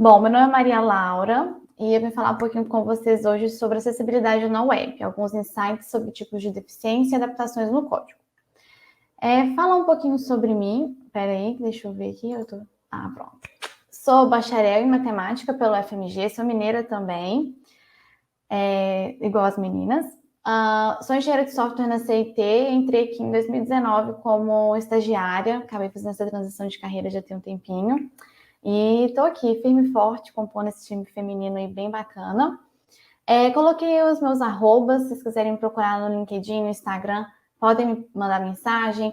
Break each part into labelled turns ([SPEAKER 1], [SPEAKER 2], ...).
[SPEAKER 1] Bom, meu nome é Maria Laura e eu vim falar um pouquinho com vocês hoje sobre acessibilidade na web, alguns insights sobre tipos de deficiência e adaptações no código. Falar um pouquinho sobre mim, peraí, deixa eu ver aqui, pronto. Sou bacharel em matemática pelo FMG, sou mineira também, igual as meninas. Sou engenheira de software na CIT, entrei aqui em 2019 como estagiária, acabei fazendo essa transição de carreira já tem um tempinho. E estou aqui, firme e forte, compondo esse time feminino aí bem bacana. Coloquei os meus arrobas, se vocês quiserem me procurar no LinkedIn, no Instagram, podem me mandar mensagem,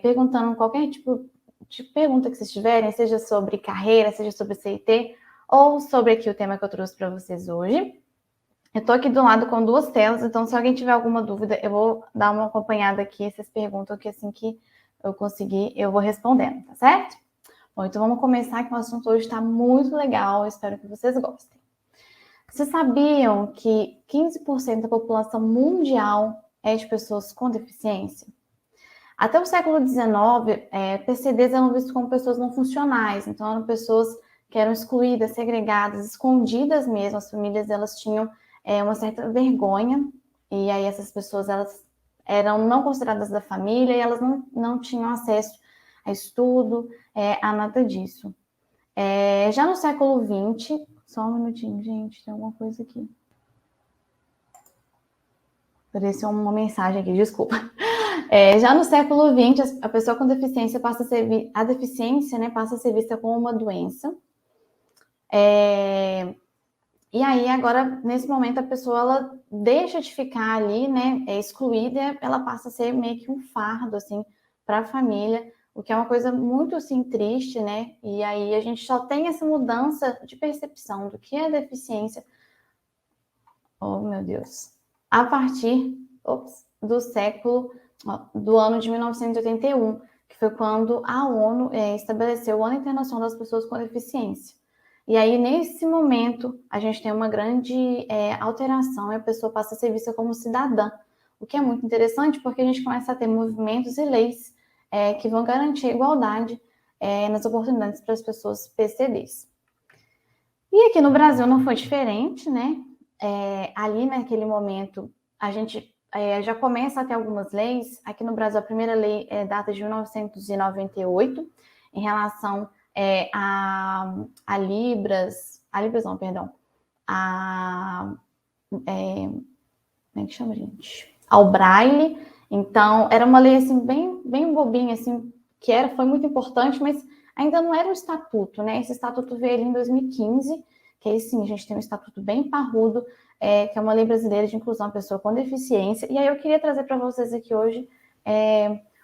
[SPEAKER 1] perguntando qualquer tipo de pergunta que vocês tiverem, seja sobre carreira, seja sobre CIT, ou sobre aqui o tema que eu trouxe para vocês hoje. Eu estou aqui do lado com duas telas, então se alguém tiver alguma dúvida, eu vou dar uma acompanhada aqui, vocês perguntam que assim que eu conseguir, eu vou respondendo, tá certo? Bom, então vamos começar, que o assunto hoje está muito legal, eu espero que vocês gostem. Vocês sabiam que 15% da população mundial é de pessoas com deficiência? Até o século XIX, PCDs eram vistos como pessoas não funcionais, então eram pessoas que eram excluídas, segregadas, escondidas mesmo, as famílias elas tinham uma certa vergonha, e aí essas pessoas elas eram não consideradas da família e elas não tinham acesso a estudo, a nada disso. Já no século XX, só um minutinho, gente, tem alguma coisa aqui. Apareceu uma mensagem aqui, desculpa. Já no século XX, a pessoa com deficiência passa a ser a deficiência, né, passa a ser vista como uma doença. E aí, agora, nesse momento, a pessoa ela deixa de ficar ali, né, excluída, ela passa a ser meio que um fardo, assim, para a família, o que é uma coisa muito, assim, triste, né? E aí a gente só tem essa mudança de percepção do que é deficiência, oh, meu Deus, a partir do ano de 1981, que foi quando a ONU estabeleceu o Ano Internacional das Pessoas com Deficiência. E aí, nesse momento, a gente tem uma grande alteração e a pessoa passa a ser vista como cidadã, o que é muito interessante porque a gente começa a ter movimentos e leis que vão garantir a igualdade nas oportunidades para as pessoas PCDs. E aqui no Brasil não foi diferente, né? Ali naquele momento, a gente já começa a ter algumas leis. Aqui no Brasil, a primeira lei data de 1998, em relação a Libras, não, perdão, como é que chama, gente? Ao Braille. Então, era uma lei, assim, bem, bem bobinha, assim, foi muito importante, mas ainda não era um estatuto, né? Esse estatuto veio ali em 2015, que aí sim, a gente tem um estatuto bem parrudo, que é uma lei brasileira de inclusão da pessoa com deficiência. E aí eu queria trazer para vocês aqui hoje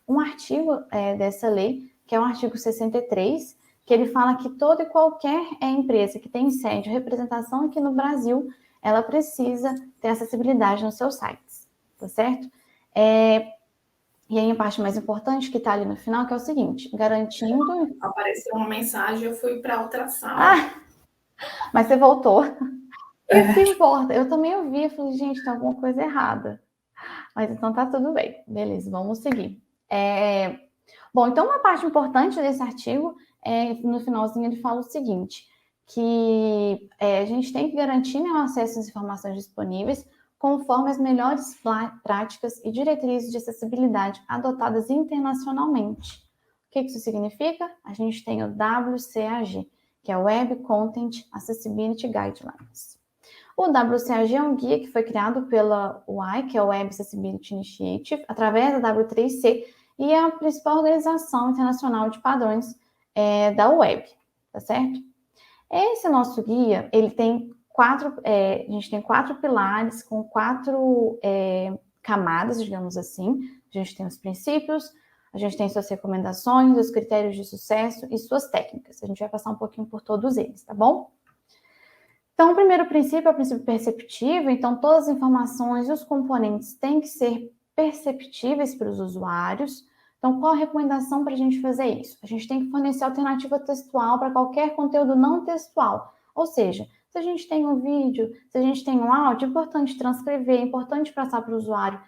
[SPEAKER 1] um artigo dessa lei, que é o artigo 63, que ele fala que toda e qualquer empresa que tem sede ou representação aqui no Brasil, ela precisa ter acessibilidade nos seus sites, tá certo? E aí a parte mais importante que está ali no final, que é o seguinte, garantindo...
[SPEAKER 2] Apareceu uma mensagem, eu fui para outra sala.
[SPEAKER 1] Mas você voltou. Isso importa. Eu também ouvi, falei, gente, tem alguma coisa errada. Mas então tá tudo bem. Beleza, vamos seguir. Bom, então uma parte importante desse artigo, no finalzinho ele fala o seguinte, que a gente tem que garantir, né, o acesso às informações disponíveis conforme as melhores práticas e diretrizes de acessibilidade adotadas internacionalmente. O que isso significa? A gente tem o WCAG, que é o Web Content Accessibility Guidelines. O WCAG é um guia que foi criado pela WAI, que é o Web Accessibility Initiative, através da W3C, e é a principal organização internacional de padrões da web, tá certo? Esse nosso guia, ele tem a gente tem 4 pilares com 4 camadas, digamos assim. A gente tem os princípios, a gente tem suas recomendações, os critérios de sucesso e suas técnicas. A gente vai passar um pouquinho por todos eles, tá bom? Então, o primeiro princípio é o princípio perceptivo. Então, todas as informações e os componentes têm que ser perceptíveis para os usuários. Então, qual a recomendação para a gente fazer isso? A gente tem que fornecer alternativa textual para qualquer conteúdo não textual. Ou seja, se a gente tem um vídeo, se a gente tem um áudio, é importante transcrever, é importante passar para o usuário.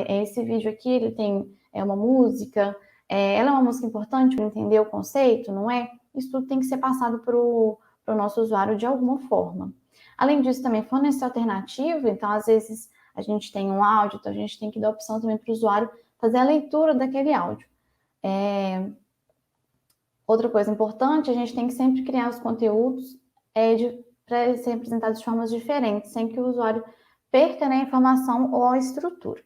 [SPEAKER 1] Esse vídeo aqui, ele tem uma música, ela é uma música importante para entender o conceito, não é? Isso tudo tem que ser passado para o para o nosso usuário de alguma forma. Além disso, também fornecer alternativa, então, às vezes, a gente tem um áudio, então a gente tem que dar opção também para o usuário fazer a leitura daquele áudio. Outra coisa importante, a gente tem que sempre criar os conteúdos para serem apresentados de formas diferentes, sem que o usuário perca, né, a informação ou a estrutura.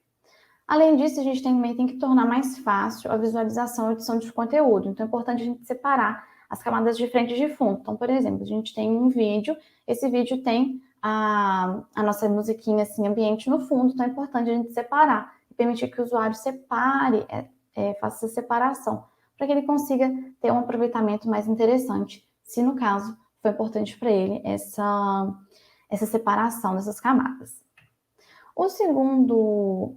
[SPEAKER 1] Além disso, a gente também tem que tornar mais fácil a visualização e edição de conteúdo. Então, é importante a gente separar as camadas de frente e de fundo. Então, por exemplo, a gente tem um vídeo, esse vídeo tem a nossa musiquinha assim, ambiente no fundo, então é importante a gente separar e permitir que o usuário separe, faça essa separação, para que ele consiga ter um aproveitamento mais interessante, se no caso foi importante para ele essa separação dessas camadas. O segundo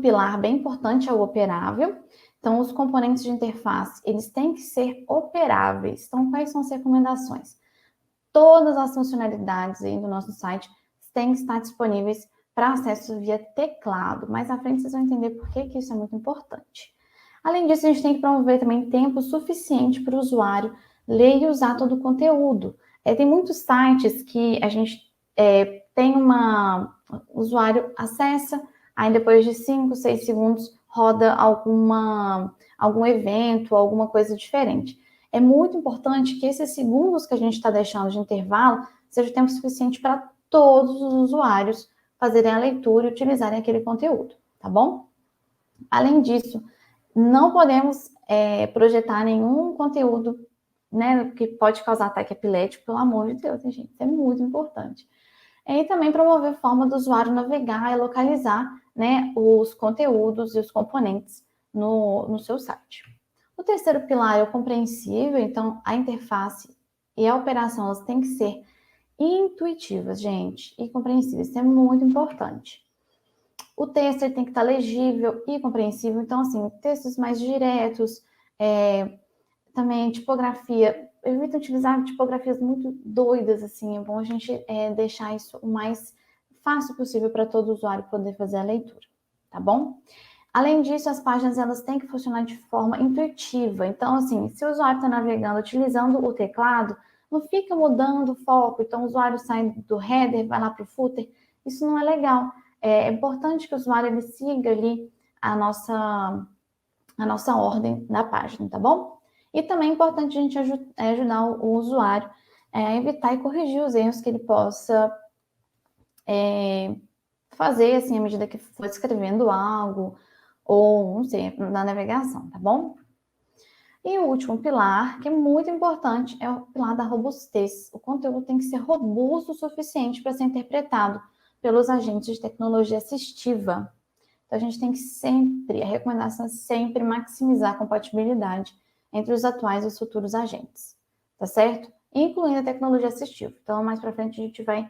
[SPEAKER 1] pilar bem importante é o operável. Então, os componentes de interface, eles têm que ser operáveis. Então, quais são as recomendações? Todas as funcionalidades aí do nosso site têm que estar disponíveis para acesso via teclado. Mais à frente, vocês vão entender por que isso é muito importante. Além disso, a gente tem que promover também tempo suficiente para o usuário ler e usar todo o conteúdo. Tem muitos sites que a gente tem o usuário acessa, aí depois de 5, 6 segundos roda algum evento, alguma coisa diferente. É muito importante que esses segundos que a gente está deixando de intervalo seja o tempo suficiente para todos os usuários fazerem a leitura e utilizarem aquele conteúdo, tá bom? Além disso, não podemos projetar nenhum conteúdo, né, que pode causar ataque epilético, pelo amor de Deus, hein, gente? Isso é muito importante. E também promover forma do usuário navegar e localizar, né, os conteúdos e os componentes no seu site. O terceiro pilar é o compreensível, então a interface e a operação elas têm que ser intuitivas, gente, e compreensíveis. Isso é muito importante. O texto ele tem que estar legível e compreensível, então, assim, textos mais diretos, também tipografia. Evita utilizar tipografias muito doidas, assim, é bom a gente deixar isso o mais fácil possível para todo usuário poder fazer a leitura, tá bom? Além disso, as páginas elas têm que funcionar de forma intuitiva. Então, assim, se o usuário está navegando utilizando o teclado, não fica mudando o foco. Então, o usuário sai do header, vai lá para o footer. Isso não é legal. É importante que o usuário ele siga ali a nossa ordem da página, tá bom? E também é importante a gente ajudar o usuário a evitar e corrigir os erros que ele possa fazer, assim, à medida que for escrevendo algo, ou, não sei, na navegação, tá bom? E o último pilar, que é muito importante, é o pilar da robustez. O conteúdo tem que ser robusto o suficiente para ser interpretado pelos agentes de tecnologia assistiva. Então, a gente tem que a recomendação é sempre maximizar a compatibilidade entre os atuais e os futuros agentes, tá certo? Incluindo a tecnologia assistiva. Então, mais para frente a gente vai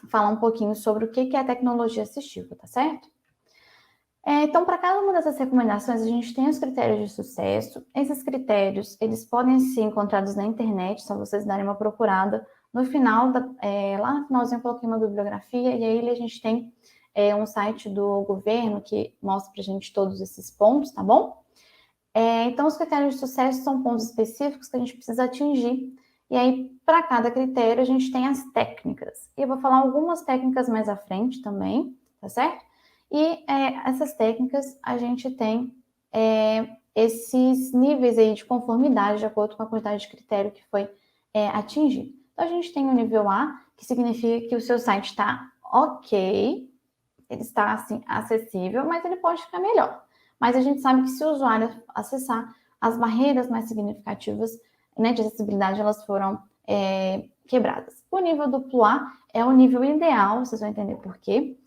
[SPEAKER 1] falar um pouquinho sobre o que é a tecnologia assistiva, tá certo? Então, para cada uma dessas recomendações, a gente tem os critérios de sucesso. Esses critérios, eles podem ser encontrados na internet, só vocês darem uma procurada. No final, lá no finalzinho eu coloquei uma bibliografia, e aí a gente tem um site do governo que mostra para a gente todos esses pontos, tá bom? Então, os critérios de sucesso são pontos específicos que a gente precisa atingir. E aí, para cada critério, a gente tem as técnicas. E eu vou falar algumas técnicas mais à frente também, tá certo? E essas técnicas, a gente tem esses níveis aí de conformidade de acordo com a quantidade de critério que foi atingido. Então, a gente tem o nível A, que significa que o seu site está ok, ele está, assim, acessível, mas ele pode ficar melhor. Mas a gente sabe que se o usuário acessar, as barreiras mais significativas, né, de acessibilidade, elas foram quebradas. O nível duplo A é o nível ideal, vocês vão entender por quê.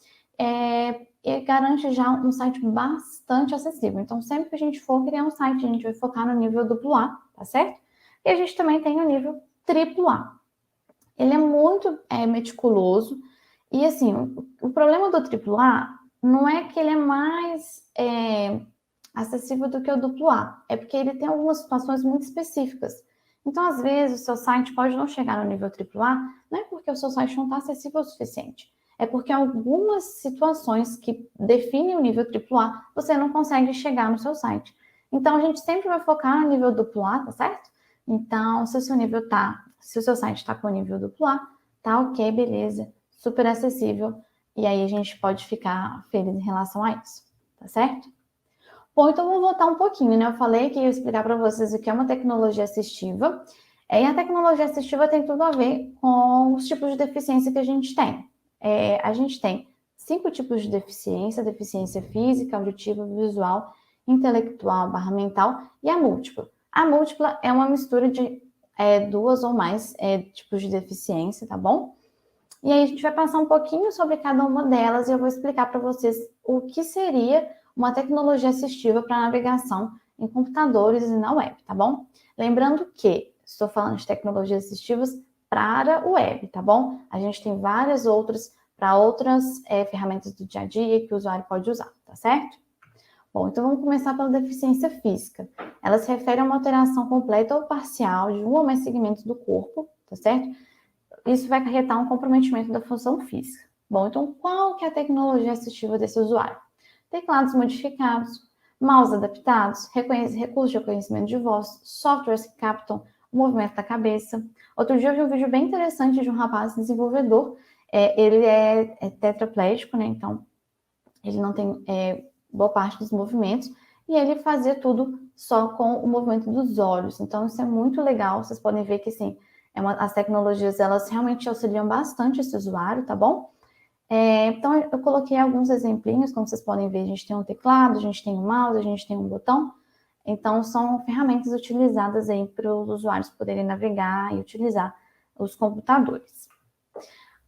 [SPEAKER 1] E garante já um site bastante acessível. Então, sempre que a gente for criar um site, a gente vai focar no nível duplo A, tá certo? E a gente também tem o nível triplo A. Ele é muito meticuloso. E, assim, o problema do triplo A não é que ele é mais acessível do que o duplo A. É porque ele tem algumas situações muito específicas. Então, às vezes, o seu site pode não chegar no nível triplo A, não é porque o seu site não está acessível o suficiente. É porque algumas situações que definem o nível AAA, você não consegue chegar no seu site. Então, a gente sempre vai focar no nível AA, tá certo? Então, se o seu site está com nível AAA, tá ok, beleza, super acessível, e aí a gente pode ficar feliz em relação a isso, tá certo? Bom, então vou voltar um pouquinho, né? Eu falei que ia explicar para vocês o que é uma tecnologia assistiva, e a tecnologia assistiva tem tudo a ver com os tipos de deficiência que a gente tem. A gente tem 5 tipos de deficiência: deficiência física, auditiva, visual, intelectual, mental e a múltipla. A múltipla é uma mistura de 2 ou mais tipos de deficiência, tá bom? E aí a gente vai passar um pouquinho sobre cada uma delas e eu vou explicar para vocês o que seria uma tecnologia assistiva para navegação em computadores e na web, tá bom? Lembrando que estou falando de tecnologias assistivas para o web, tá bom? A gente tem várias outras para outras ferramentas do dia a dia que o usuário pode usar, tá certo? Bom, então vamos começar pela deficiência física. Ela se refere a uma alteração completa ou parcial de um ou mais segmentos do corpo, tá certo? Isso vai acarretar um comprometimento da função física. Bom, então qual que é a tecnologia assistiva desse usuário? Teclados modificados, mouse adaptados, recursos de reconhecimento de voz, softwares que captam o movimento da cabeça. Outro dia eu vi um vídeo bem interessante de um rapaz desenvolvedor. Ele é tetraplégico, né? Então ele não tem boa parte dos movimentos e ele fazia tudo só com o movimento dos olhos. Então isso é muito legal. Vocês podem ver que assim, as tecnologias elas realmente auxiliam bastante esse usuário, tá bom? Então eu coloquei alguns exemplinhos, como vocês podem ver, a gente tem um teclado, a gente tem um mouse, a gente tem um botão. Então são ferramentas utilizadas aí para os usuários poderem navegar e utilizar os computadores.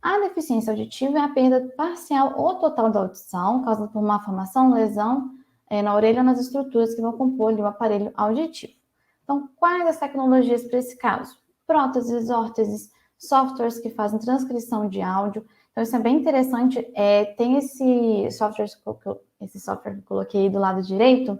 [SPEAKER 1] A deficiência auditiva é a perda parcial ou total da audição, causada por malformação, lesão na orelha ou nas estruturas que vão compor ali, o aparelho auditivo. Então, quais as tecnologias para esse caso? Próteses, órteses, softwares que fazem transcrição de áudio. Então, isso é bem interessante. Tem esse software que eu coloquei do lado direito,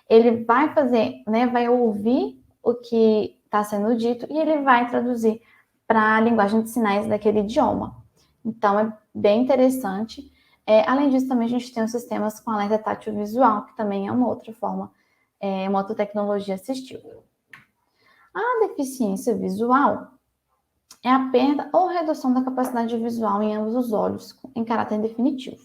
[SPEAKER 1] ele vai fazer, né, vai ouvir o que está sendo dito e ele vai traduzir para a linguagem de sinais daquele idioma. Então, é bem interessante. Além disso, também a gente tem os sistemas com alerta tátil visual, que também é uma outra forma, uma outra tecnologia assistiva. A deficiência visual é a perda ou redução da capacidade visual em ambos os olhos, em caráter definitivo.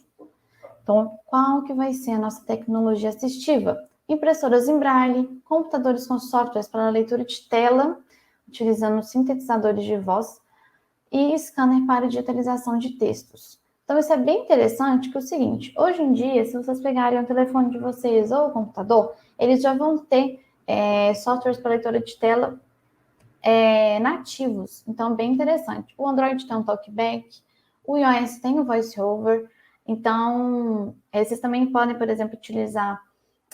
[SPEAKER 1] Então, qual que vai ser a nossa tecnologia assistiva? Impressoras em braille, computadores com softwares para leitura de tela, utilizando sintetizadores de voz, e scanner para digitalização de textos. Então, isso é bem interessante, que é o seguinte, hoje em dia, se vocês pegarem o telefone de vocês ou o computador, eles já vão ter softwares para leitura de tela nativos. Então, bem interessante. O Android tem um TalkBack, o iOS tem o VoiceOver. Então, vocês também podem, por exemplo, utilizar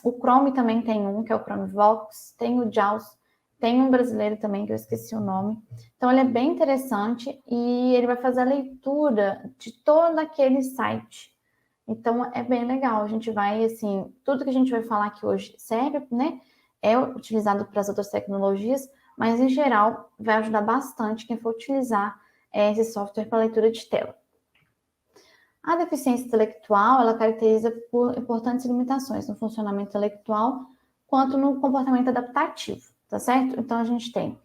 [SPEAKER 1] o Chrome também tem um, que é o ChromeVox, tem o JAWS, tem um brasileiro também, que eu esqueci o nome. Então, ele é bem interessante e ele vai fazer a leitura de todo aquele site. Então, é bem legal. A gente vai, assim, tudo que a gente vai falar aqui hoje serve, né? É utilizado para as outras tecnologias, mas, em geral, vai ajudar bastante quem for utilizar esse software para leitura de tela. A deficiência intelectual, ela caracteriza por importantes limitações no funcionamento intelectual quanto no comportamento adaptativo, tá certo? Então, a gente tem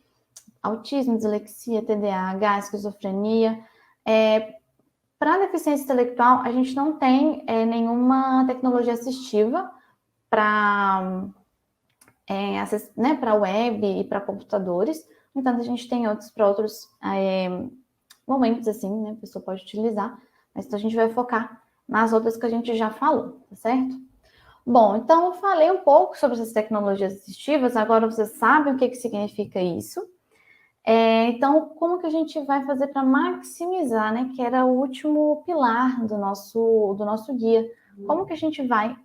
[SPEAKER 1] autismo, dislexia, TDAH, esquizofrenia. Para a deficiência intelectual, a gente não tem nenhuma tecnologia assistiva para para web e para computadores. No entanto, a gente tem outros para outros momentos, assim, né? A pessoa pode utilizar. Mas então a gente vai focar nas outras que a gente já falou, tá certo? Bom, então eu falei um pouco sobre essas tecnologias assistivas, agora vocês sabem o que significa isso. Então, como que a gente vai fazer para maximizar, né? Que era o último pilar do nosso guia. Como que a gente vai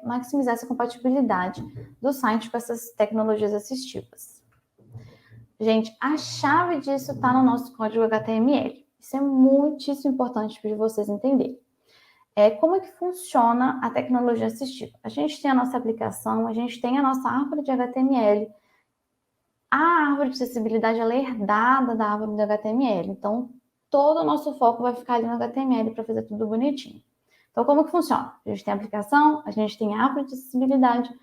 [SPEAKER 1] maximizar essa compatibilidade do site com essas tecnologias assistivas? Gente, a chave disso está no nosso código HTML. Isso é muitíssimo importante para vocês entenderem. Como é que funciona a tecnologia assistiva? A gente tem a nossa aplicação, a gente tem a nossa árvore de HTML. A árvore de acessibilidade ela é herdada da árvore de HTML. Então, todo o nosso foco vai ficar ali no HTML para fazer tudo bonitinho. Então, como que funciona? A gente tem a aplicação, a gente tem a árvore de acessibilidade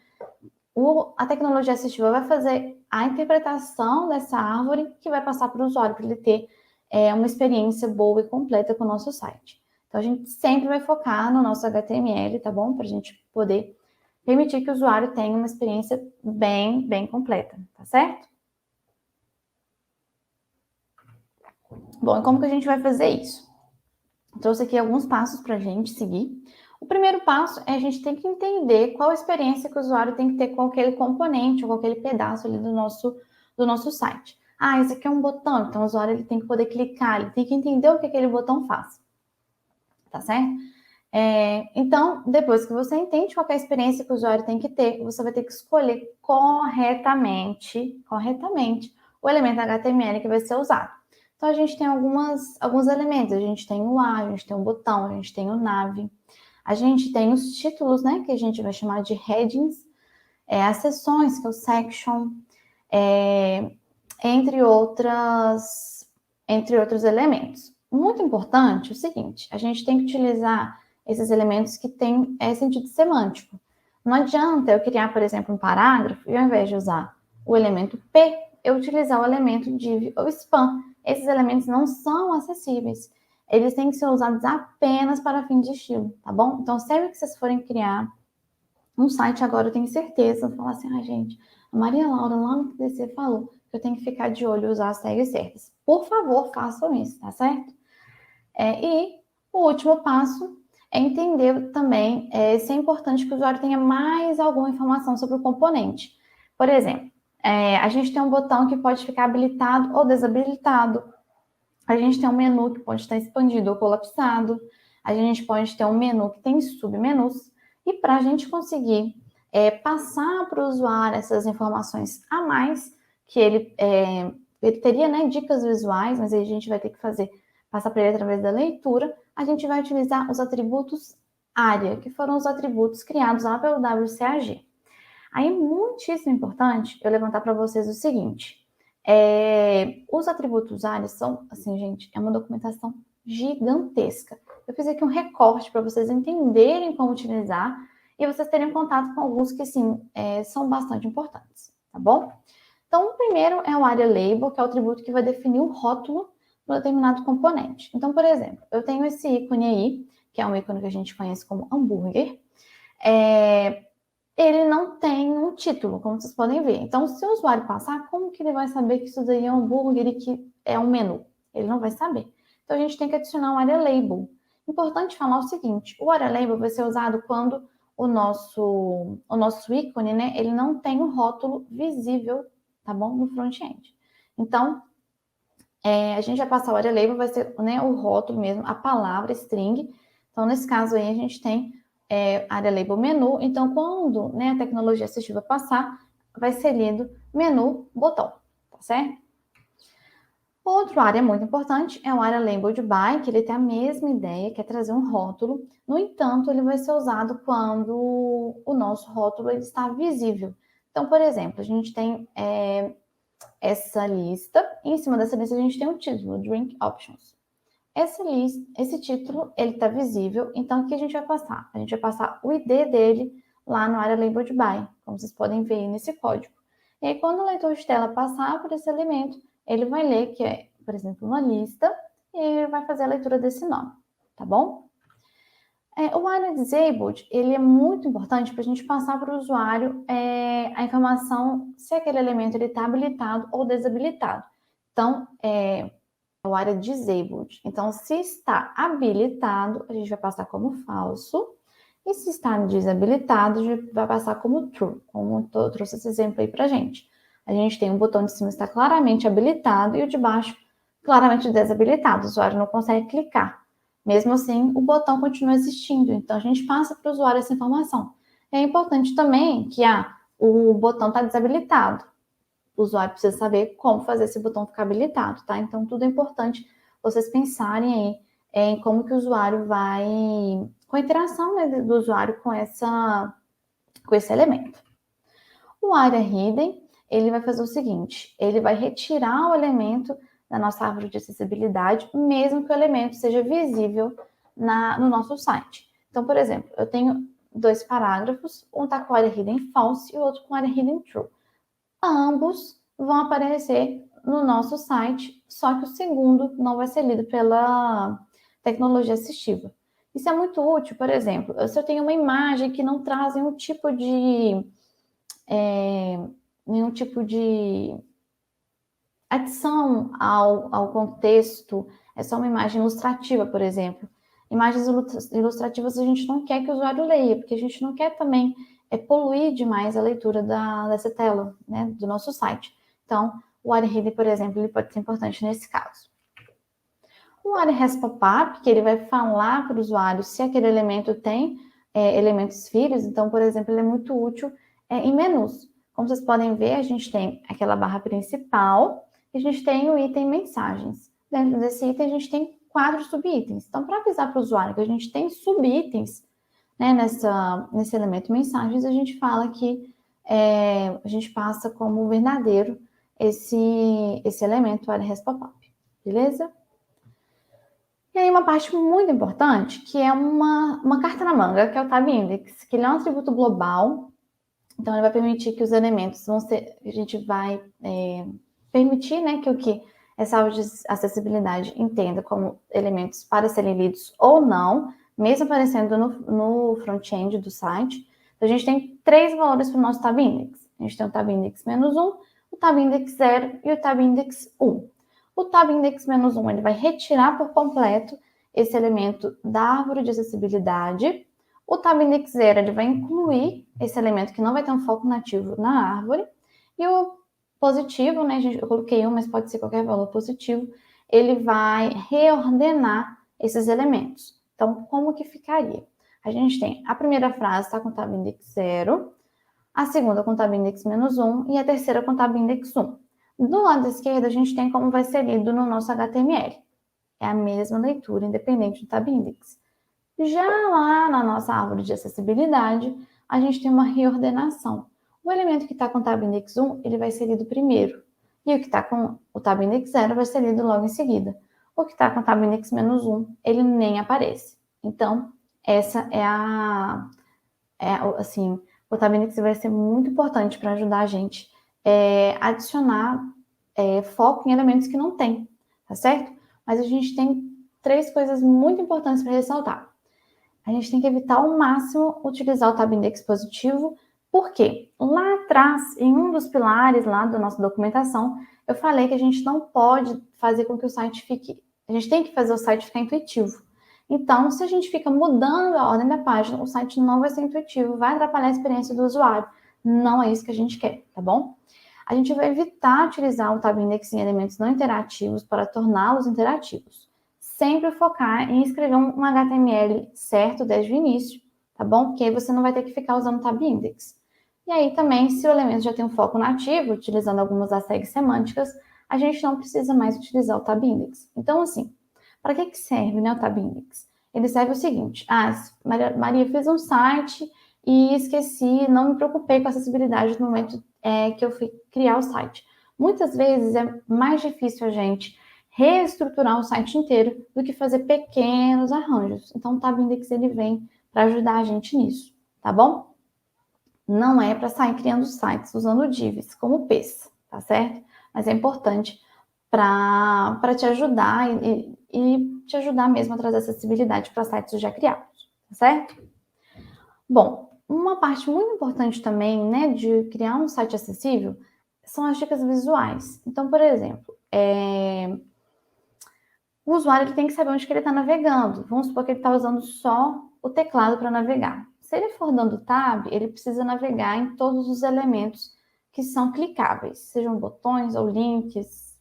[SPEAKER 1] a tecnologia assistiva vai fazer a interpretação dessa árvore que vai passar para o usuário, para ele ter uma experiência boa e completa com o nosso site. Então, a gente sempre vai focar no nosso HTML, tá bom? Para a gente poder permitir que o usuário tenha uma experiência bem completa, tá certo? Bom, e como que a gente vai fazer isso? Trouxe aqui alguns passos para a gente seguir. O primeiro passo é a gente ter que entender qual a experiência que o usuário tem que ter com aquele componente ou com aquele pedaço ali do nosso site. Ah, esse aqui é um botão, então o usuário ele tem que poder clicar, ele tem que entender o que aquele botão faz. Tá certo? Então, depois que você entende qual é a experiência que o usuário tem que ter, você vai ter que escolher corretamente o elemento HTML que vai ser usado. Então, a gente tem alguns elementos. A gente tem o a gente tem o botão, a gente tem o nav, a gente tem os títulos, né, que a gente vai chamar de headings, as seções, que é o section, entre outros elementos. Muito importante o seguinte, a gente tem que utilizar esses elementos que têm sentido semântico. Não adianta eu criar, por exemplo, um parágrafo e ao invés de usar o elemento P, eu utilizar o elemento div ou span. Esses elementos não são acessíveis. Eles têm que ser usados apenas para fins de estilo, tá bom? Então, sempre que vocês forem criar um site agora, eu tenho certeza, falar assim, gente, a Maria Laura lá no TDC falou que eu tenho que ficar de olho e usar as tags certas. Por favor, façam isso, tá certo? E o último passo é entender também se é importante que o usuário tenha mais alguma informação sobre o componente. Por exemplo, a gente tem um botão que pode ficar habilitado ou desabilitado. A gente tem um menu que pode estar expandido ou colapsado. A gente pode ter um menu que tem submenus. E para a gente conseguir passar para o usuário essas informações a mais, que ele teria, né, dicas visuais, mas aí a gente vai ter que passar para ele através da leitura, a gente vai utilizar os atributos área, que foram os atributos criados lá pelo WCAG. Aí, muitíssimo importante eu levantar para vocês o seguinte, os atributos área são, assim, gente, é uma documentação gigantesca. Eu fiz aqui um recorte para vocês entenderem como utilizar e vocês terem contato com alguns que, sim, são bastante importantes, tá bom? Então, o primeiro é o área label, que é o atributo que vai definir o rótulo de um determinado componente. Então, por exemplo, eu tenho esse ícone aí, que é um ícone que a gente conhece como hambúrguer. Ele não tem um título, como vocês podem ver. Então, se o usuário passar, como que ele vai saber que isso daí é um hambúrguer e que é um menu? Ele não vai saber. Então, a gente tem que adicionar um área label. Importante falar o seguinte, o área label vai ser usado quando o nosso ícone, né, ele não tem um rótulo visível, tá bom? No front-end. Então, a gente vai passar o área label, vai ser, né, o rótulo mesmo, a palavra string. Então, nesse caso aí, a gente tem área label menu. Então, quando, né, a tecnologia assistiva passar, vai ser lido menu botão, tá certo? Outro área muito importante é o área labeled by, que ele tem a mesma ideia, que é trazer um rótulo. No entanto, ele vai ser usado quando o nosso rótulo ele está visível. Então, por exemplo, a gente tem essa lista, e em cima dessa lista a gente tem um título, Drink Options. Esse título, ele está visível, então o que a gente vai passar? A gente vai passar o ID dele lá no área labeled by, como vocês podem ver aí nesse código. E aí, quando o leitor de tela passar por esse elemento, ele vai ler que é, por exemplo, uma lista, e ele vai fazer a leitura desse nome, tá bom? O área disabled, ele é muito importante para a gente passar para o usuário a informação se aquele elemento está habilitado ou desabilitado. Então, o área disabled. Então, se está habilitado, a gente vai passar como falso. E se está desabilitado, a gente vai passar como true, como eu trouxe esse exemplo aí pra gente. A gente tem um botão de cima que está claramente habilitado e o de baixo claramente desabilitado. O usuário não consegue clicar. Mesmo assim, o botão continua existindo. Então, a gente passa para o usuário essa informação. É importante também que o botão está desabilitado. O usuário precisa saber como fazer esse botão ficar habilitado, tá? Então, tudo é importante vocês pensarem aí em como que o usuário vai... com a interação, né, do usuário com esse elemento. O área hidden, ele vai fazer o seguinte, ele vai retirar o elemento da nossa árvore de acessibilidade, mesmo que o elemento seja visível no nosso site. Então, por exemplo, eu tenho dois parágrafos, um está com área hidden false e o outro com área hidden true. Ambos vão aparecer no nosso site, só que o segundo não vai ser lido pela tecnologia assistiva. Isso é muito útil, por exemplo, se eu tenho uma imagem que não traz nenhum tipo de adição ao contexto, é só uma imagem ilustrativa, por exemplo. Imagens ilustrativas a gente não quer que o usuário leia, porque a gente não quer também poluir demais a leitura dessa tela, né, do nosso site. Então, o área hidden, por exemplo, ele pode ser importante nesse caso. O área res pop-up, que ele vai falar para o usuário se aquele elemento tem elementos filhos, então, por exemplo, ele é muito útil em menus. Como vocês podem ver, a gente tem aquela barra principal e a gente tem o item mensagens. Dentro desse item, a gente tem 4 subitens. Então, para avisar para o usuário que a gente tem subitens, né, nesse elemento mensagens, a gente fala que a gente passa como verdadeiro esse elemento área res pop-up, beleza? E aí uma parte muito importante, que é uma carta na manga, que é o Tab Index, que ele é um atributo global, então ele vai permitir que os elementos a gente vai permitir, né, que essa área de acessibilidade entenda como elementos para serem lidos ou não, mesmo aparecendo no front-end do site. Então, a gente tem 3 valores para o nosso Tab Index. A gente tem o Tab Index -1, o Tab Index 0 e o Tab Index 1. O Tab Index -1 ele vai retirar por completo esse elemento da árvore de acessibilidade. O Tab Index 0 ele vai incluir esse elemento que não vai ter um foco nativo na árvore. E o positivo, né, eu coloquei 1, mas pode ser qualquer valor positivo, ele vai reordenar esses elementos. Então, como que ficaria? A gente tem a primeira frase está com Tab Index 0, a segunda com Tab Index -1 e a terceira com Tab Index 1. Do lado esquerdo, a gente tem como vai ser lido no nosso HTML. É a mesma leitura, independente do Tab Index. Já lá na nossa árvore de acessibilidade, a gente tem uma reordenação. O elemento que está com o Tab Index 1, ele vai ser lido primeiro. E o que está com o Tab Index 0 vai ser lido logo em seguida. O que está com o Tab Index -1, ele nem aparece. Então, essa assim, o Tab Index vai ser muito importante para ajudar a gente a adicionar foco em elementos que não tem, tá certo? Mas a gente tem 3 coisas muito importantes para ressaltar. A gente tem que evitar ao máximo utilizar o Tab Index positivo, porque lá atrás, em um dos pilares lá da nossa documentação, eu falei que a gente não pode fazer com que o site fique... A gente tem que fazer o site ficar intuitivo. Então, se a gente fica mudando a ordem da página, o site não vai ser intuitivo, vai atrapalhar a experiência do usuário. Não é isso que a gente quer, tá bom? A gente vai evitar utilizar o Tab Index em elementos não interativos para torná-los interativos. Sempre focar em escrever um HTML certo desde o início, tá bom? Porque aí você não vai ter que ficar usando o Tab Index. E aí também, se o elemento já tem um foco nativo, utilizando algumas das tags semânticas, a gente não precisa mais utilizar o Tab Index. Então, assim, para que serve, né, o Tab Index? Ele serve o seguinte: Maria fez um site e esqueci, não me preocupei com a acessibilidade no momento que eu fui criar o site. Muitas vezes é mais difícil a gente reestruturar o site inteiro do que fazer pequenos arranjos. Então, o Tab Index ele vem para ajudar a gente nisso, tá bom? Não é para sair criando sites usando divs como P's, tá certo? Mas é importante para te ajudar e te ajudar mesmo a trazer acessibilidade para sites já criados, tá certo? Bom, uma parte muito importante também, né, de criar um site acessível são as dicas visuais. Então, por exemplo, o usuário ele tem que saber onde que ele está navegando. Vamos supor que ele está usando só o teclado para navegar. Se ele for dando tab, ele precisa navegar em todos os elementos que são clicáveis, sejam botões ou links.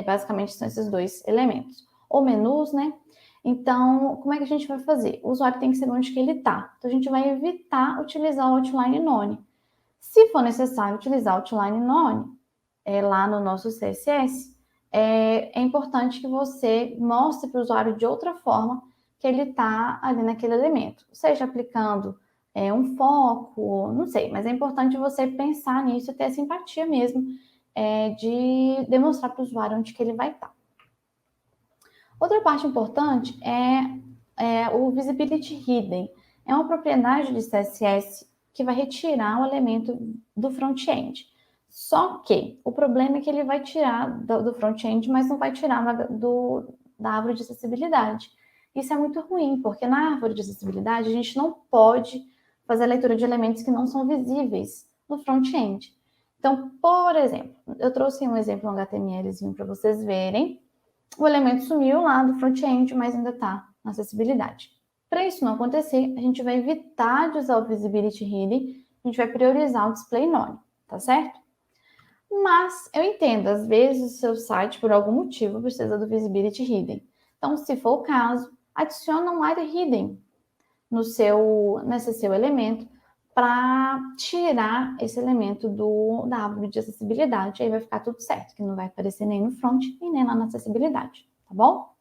[SPEAKER 1] Basicamente são esses 2 elementos. Ou menus, né? Então, como é que a gente vai fazer? O usuário tem que saber onde que ele está. Então, a gente vai evitar utilizar o Outline None. Se for necessário utilizar o Outline None, lá no nosso CSS, é importante que você mostre para o usuário de outra forma que ele está ali naquele elemento. Seja aplicando um foco, não sei, mas é importante você pensar nisso e ter essa empatia mesmo de demonstrar para o usuário onde que ele vai estar. Outra parte importante é o Visibility Hidden, é uma propriedade de CSS que vai retirar o elemento do front-end. Só que o problema é que ele vai tirar do front-end, mas não vai tirar da árvore de acessibilidade. Isso é muito ruim, porque na árvore de acessibilidade a gente não pode fazer a leitura de elementos que não são visíveis no front-end. Então, por exemplo, eu trouxe um exemplo no HTMLzinho para vocês verem. O elemento sumiu lá do front-end, mas ainda está na acessibilidade. Para isso não acontecer, a gente vai evitar de usar o Visibility Hidden, a gente vai priorizar o Display None, tá certo? Mas eu entendo, às vezes o seu site, por algum motivo, precisa do Visibility Hidden. Então, se for o caso, adiciona um Area Hidden nesse seu elemento para tirar esse elemento da árvore de acessibilidade. Aí vai ficar tudo certo, que não vai aparecer nem no front e nem lá na acessibilidade, tá bom?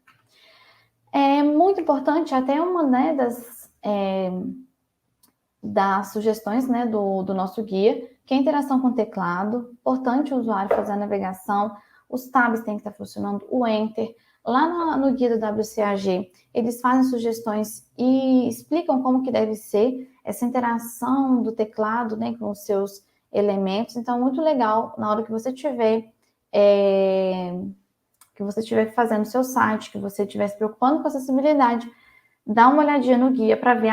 [SPEAKER 1] É muito importante, até uma, né, das sugestões, né, do nosso guia, que é a interação com o teclado. Importante o usuário fazer a navegação, os tabs têm que estar funcionando, o Enter. Lá no guia do WCAG, eles fazem sugestões e explicam como que deve ser essa interação do teclado, né, com os seus elementos. Então, muito legal, na hora que você estiver fazendo o seu site, que você estiver se preocupando com acessibilidade, dá uma olhadinha no guia para ver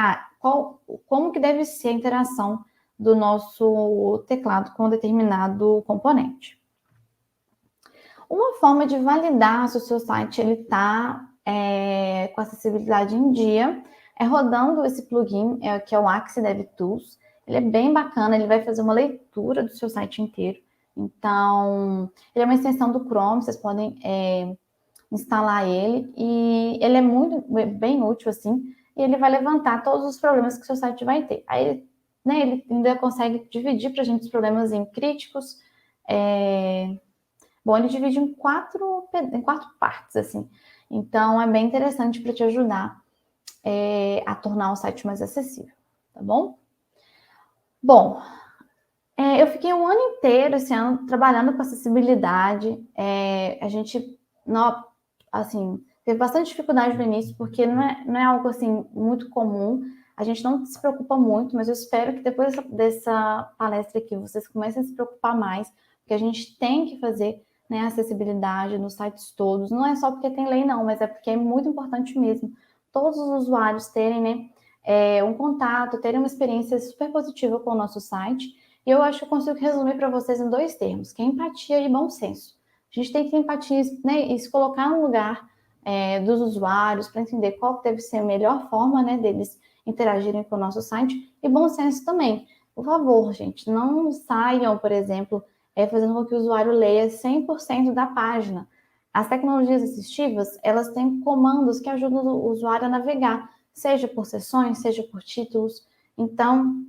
[SPEAKER 1] como que deve ser a interação do nosso teclado com determinado componente. Uma forma de validar se o seu site está com acessibilidade em dia é rodando esse plugin, que é o Axe DevTools. Ele é bem bacana, ele vai fazer uma leitura do seu site inteiro. Então, ele é uma extensão do Chrome, vocês podem instalar ele, e ele é bem útil, assim, e ele vai levantar todos os problemas que o seu site vai ter. Aí, né, ele ainda consegue dividir para a gente os problemas em críticos. Bom, ele divide em quatro partes, assim. Então, é bem interessante para te ajudar a tornar o site mais acessível, tá bom? Bom, eu fiquei um ano inteiro, esse ano, trabalhando com acessibilidade. A gente, assim, teve bastante dificuldade no início, porque não é algo, assim, muito comum. A gente não se preocupa muito, mas eu espero que depois dessa palestra aqui, vocês comecem a se preocupar mais, porque a gente tem que fazer, né, acessibilidade nos sites todos. Não é só porque tem lei, não, mas é porque é muito importante mesmo todos os usuários terem, né, um contato, terem uma experiência super positiva com o nosso site. E eu acho que eu consigo resumir para vocês em 2 termos, que é empatia e bom senso. A gente tem que ter empatia, né, e se colocar no lugar dos usuários para entender qual deve ser a melhor forma, né, deles interagirem com o nosso site, e bom senso também. Por favor, gente, não saiam, por exemplo, fazendo com que o usuário leia 100% da página. As tecnologias assistivas, elas têm comandos que ajudam o usuário a navegar, seja por seções, seja por títulos. Então,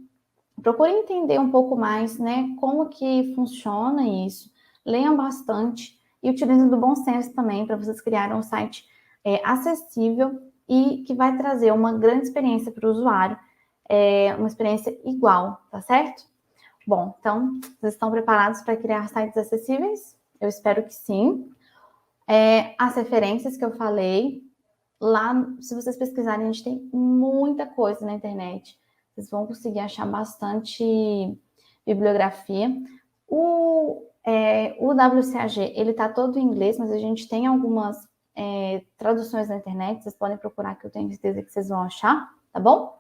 [SPEAKER 1] procure entender um pouco mais, né, como que funciona isso. Leiam bastante e utilizem do bom senso também para vocês criarem um site acessível e que vai trazer uma grande experiência para o usuário, uma experiência igual, tá certo? Bom, então, vocês estão preparados para criar sites acessíveis? Eu espero que sim. As referências que eu falei, lá, se vocês pesquisarem, a gente tem muita coisa na internet. Vocês vão conseguir achar bastante bibliografia. O WCAG, ele está todo em inglês, mas a gente tem algumas traduções na internet. Vocês podem procurar, que eu tenho certeza que vocês vão achar, tá bom?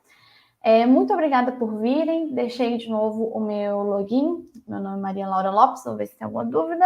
[SPEAKER 1] Muito obrigada por virem. Deixei de novo o meu login. Meu nome é Maria Laura Lopes. Vamos ver se tem alguma dúvida.